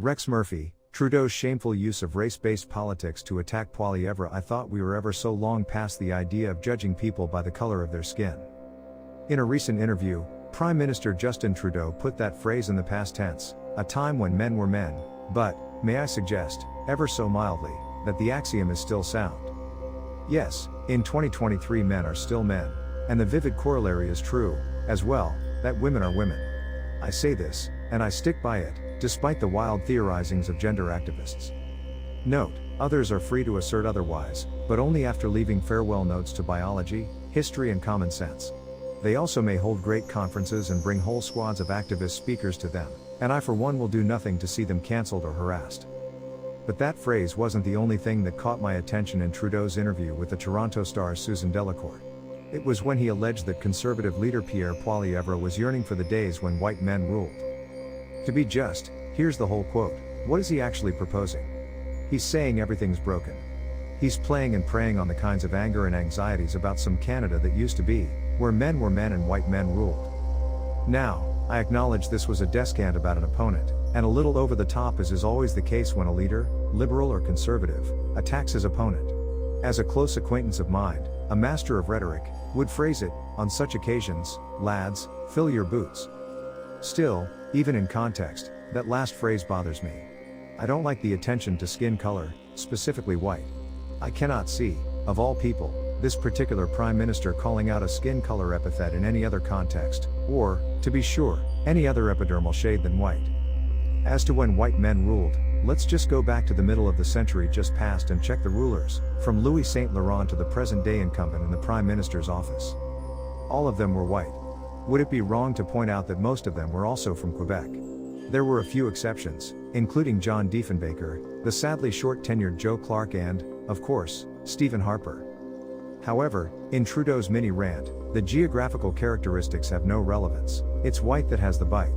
Rex Murphy, Trudeau's shameful use of race-based politics to attack Poilievre. I thought we were ever so long past the idea of judging people by the color of their skin. In a recent interview, Prime Minister Justin Trudeau put that phrase in the past tense, a time when men were men, but, may I suggest, ever so mildly, that the axiom is still sound. Yes, in 2023 men are still men, and the vivid corollary is true, as well, that women are women. I say this, and I stick by it, despite the wild theorizings of gender activists. Note, others are free to assert otherwise, but only after leaving farewell notes to biology, history and common sense. They also may hold great conferences and bring whole squads of activist speakers to them, and I for one will do nothing to see them cancelled or harassed. But that phrase wasn't the only thing that caught my attention in Trudeau's interview with the Toronto Star's Susan Delacourt. It was when he alleged that Conservative leader Pierre Poilievre was yearning for the days when white men ruled. To be just, here's the whole quote. What is he actually proposing? He's saying everything's broken. He's playing and preying on the kinds of anger and anxieties about some Canada that used to be, where men were men and white men ruled. Now, I acknowledge this was a descant about an opponent, and a little over the top as is always the case when a leader, liberal or conservative, attacks his opponent. As a close acquaintance of mine, a master of rhetoric, would phrase it, on such occasions, lads, fill your boots. Still, even in context, that last phrase bothers me. I don't like the attention to skin color, specifically white. I cannot see, of all people, this particular Prime Minister calling out a skin color epithet in any other context, or, to be sure, any other epidermal shade than white. As to when white men ruled, let's just go back to the middle of the century just past and check the rulers, from Louis Saint Laurent to the present-day incumbent in the Prime Minister's office. All of them were white. Would it be wrong to point out that most of them were also from Quebec? There were a few exceptions, including John Diefenbaker, the sadly short-tenured Joe Clark and, of course, Stephen Harper. However, in Trudeau's mini-rant, the geographical characteristics have no relevance. It's white that has the bite.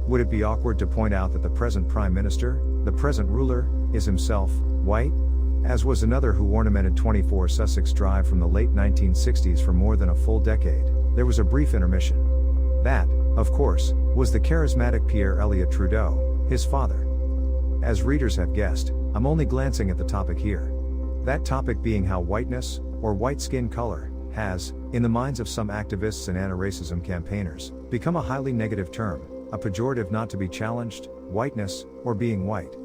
Would it be awkward to point out that the present Prime Minister, the present ruler, is himself white? As was another who ornamented 24 Sussex Drive from the late 1960s for more than a full decade. There was a brief intermission. That, of course, was the charismatic Pierre Elliott Trudeau, his father. As readers have guessed, I'm only glancing at the topic here. That topic being how whiteness, or white skin color, has, in the minds of some activists and anti-racism campaigners, become a highly negative term, a pejorative not to be challenged, whiteness, or being white.